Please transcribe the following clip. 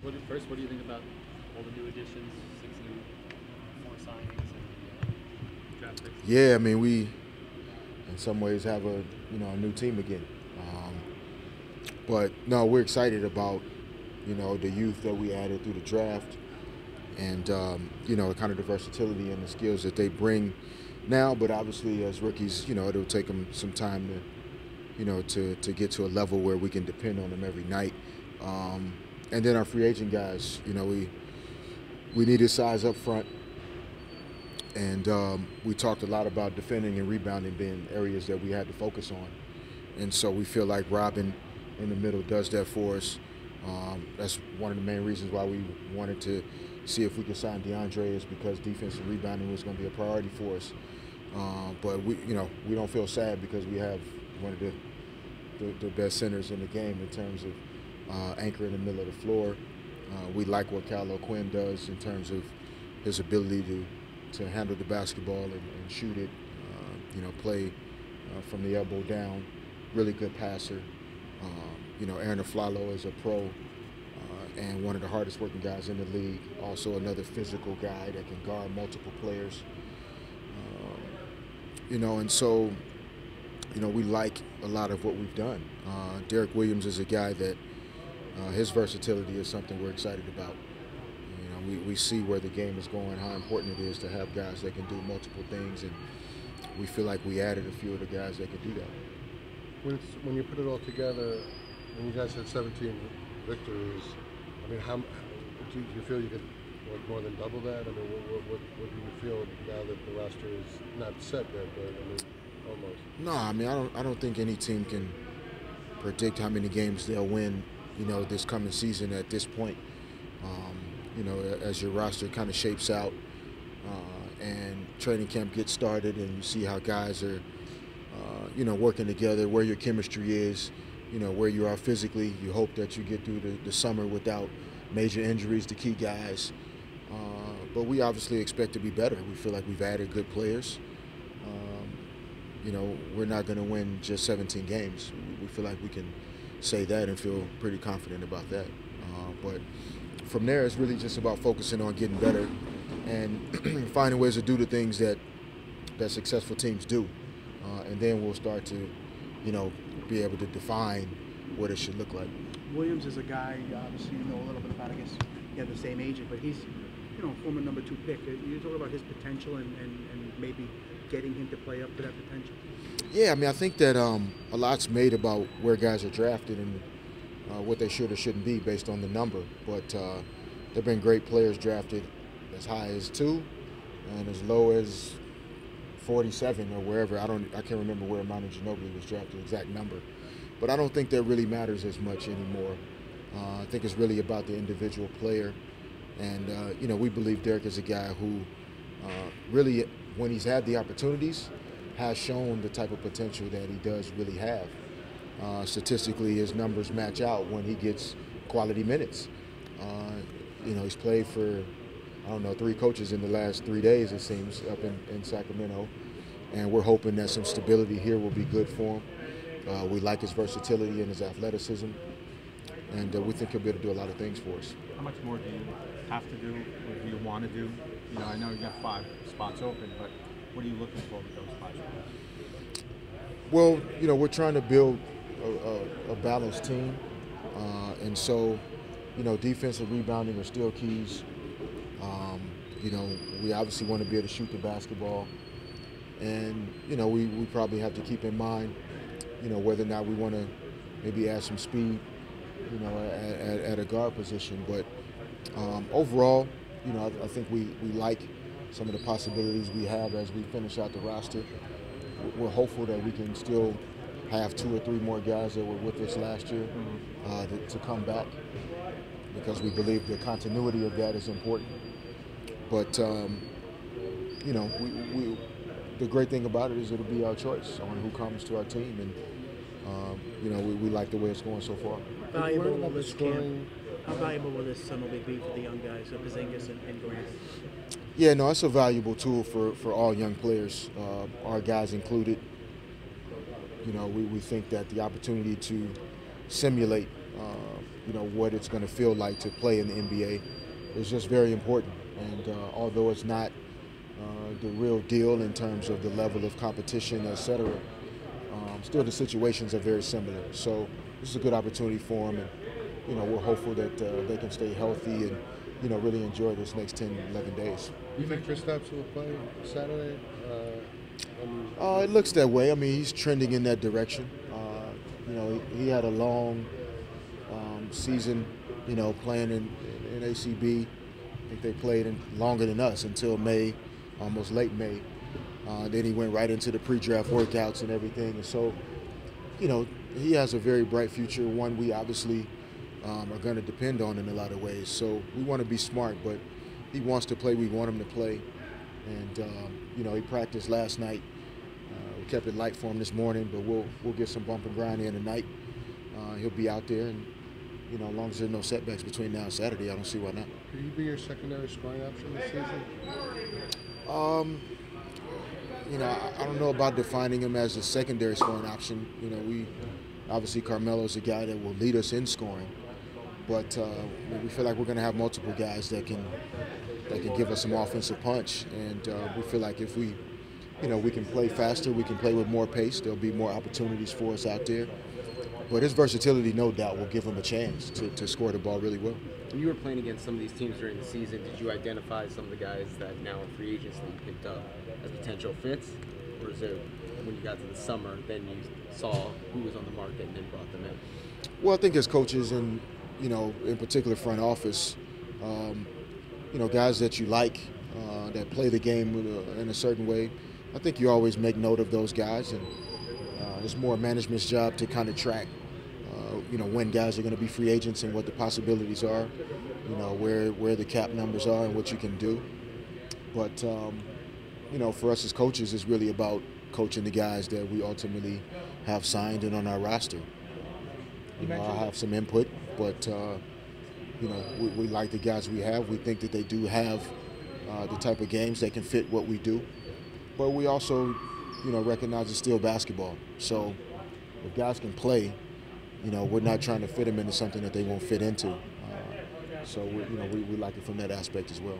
What do you think about all the new additions, 6 new, 4 signings, and draft picks? Yeah, I mean, we in some ways have a new team again. But no, we're excited about the youth that we added through the draft, and kind of the versatility and the skills that they bring now. But obviously, as rookies, it'll take them some time to get to a level where we can depend on them every night. And then our free agent guys, we needed size up front, and we talked a lot about defending and rebounding being areas that we had to focus on. And so we feel like Robin in the middle does that for us. That's one of the main reasons why we wanted to see if we could sign DeAndre, is because defensive rebounding was going to be a priority for us. But we don't feel sad because we have one of the best centers in the game in terms of anchor in the middle of the floor. We like what Cal O'Quinn does in terms of his ability to handle the basketball and shoot it, play from the elbow down. Really good passer. Aaron Aflalo is a pro and one of the hardest working guys in the league. Also another physical guy that can guard multiple players. And so, we like a lot of what we've done. Derrick Williams is a guy that his versatility is something we're excited about. We see where the game is going, how important it is to have guys that can do multiple things, and we feel like we added a few of the guys that can do that. When you put it all together, when you guys had 17 victories, I mean, how do you feel you could more than double that? I mean, what do you feel now that the roster is not set yet, but I mean, almost? No, I mean, I don't think any team can predict how many games they'll win, this coming season at this point. As your roster kind of shapes out and training camp gets started and you see how guys are, working together, where your chemistry is, where you are physically. You hope that you get through the summer without major injuries to key guys. But we obviously expect to be better. We feel like we've added good players. We're not going to win just 17 games. We feel like we can say that and feel pretty confident about that. But from there, it's really just about focusing on getting better and finding ways to do the things that successful teams do. And then we'll start to, be able to define what it should look like. Williams is a guy, obviously you know a little bit about. I guess you have the same agent, but he's, former number 2 pick. You talk about his potential and maybe getting him to play up to that potential. Yeah, I mean, I think that a lot's made about where guys are drafted and what they should or shouldn't be based on the number. But there have been great players drafted as high as 2 and as low as 47 or wherever. I can't remember where Manu Ginobili was drafted, the exact number. But I don't think that really matters as much anymore. I think it's really about the individual player. And, we believe Derrick is a guy who really, when he's had the opportunities, has shown the type of potential that he does really have. Statistically, his numbers match out when he gets quality minutes. He's played for, 3 coaches in the last 3 days, it seems, up in Sacramento. And we're hoping that some stability here will be good for him. We like his versatility and his athleticism. And we think he'll be able to do a lot of things for us. How much more do you have to do, or do you want to do? I know you got 5 spots open, but what are you looking for with those 5 spots? Well, we're trying to build a balanced team. And so, defensive rebounding are still keys. We obviously want to be able to shoot the basketball. And, we probably have to keep in mind, whether or not we want to maybe add some speed, at a guard position. But overall, I think we like some of the possibilities we have as we finish out the roster. We're hopeful that we can still have 2 or 3 more guys that were with us last year to come back, because we believe the continuity of that is important. But, the great thing about it is it'll be our choice on who comes to our team. And, we like the way it's going so far. How valuable will this summer be for the young guys, Porzingis and Grant? Yeah, no, it's a valuable tool for all young players, our guys included. We think that the opportunity to simulate what it's going to feel like to play in the NBA is just very important. And although it's not the real deal in terms of the level of competition, et cetera, still the situations are very similar. So this is a good opportunity for them, and we're hopeful that they can stay healthy and really enjoy this next 10, 11 days. Do you think Kristaps will play Saturday? It looks that way. I mean, he's trending in that direction. He had a long season, playing in ACB. I think they played longer than us until May, almost late May. Then he went right into the pre-draft workouts and everything. And so, he has a very bright future, one we obviously are going to depend on in a lot of ways. So we want to be smart, but he wants to play. We want him to play. And, he practiced last night. We kept it light for him this morning, but we'll get some bump and grind in tonight. He'll be out there, and, as long as there's no setbacks between now and Saturday, I don't see why not. Could he be your secondary scoring option this season? I don't know about defining him as a secondary scoring option. Obviously Carmelo's a guy that will lead us in scoring, but we feel like we're going to have multiple guys that can give us some offensive punch, and we feel like if we can play faster, we can play with more pace, there'll be more opportunities for us out there. But his versatility, no doubt, will give him a chance to score the ball really well. When you were playing against some of these teams during the season, did you identify some of the guys that now are free agents that you picked up as potential fits? Or is it when you got to the summer, then you saw who was on the market and then brought them in? Well, I think as coaches and, in particular front office, guys that you like, that play the game in a certain way, I think you always make note of those guys. And it's more management's job to kind of track when guys are going to be free agents and what the possibilities are, where the cap numbers are and what you can do. But, for us as coaches, it's really about coaching the guys that we ultimately have signed and on our roster. I have some input, but, we like the guys we have. We think that they do have the type of games that can fit what we do. But we also, recognize it's still basketball. So if guys can play, we're not trying to fit them into something that they won't fit into. So we like it from that aspect as well.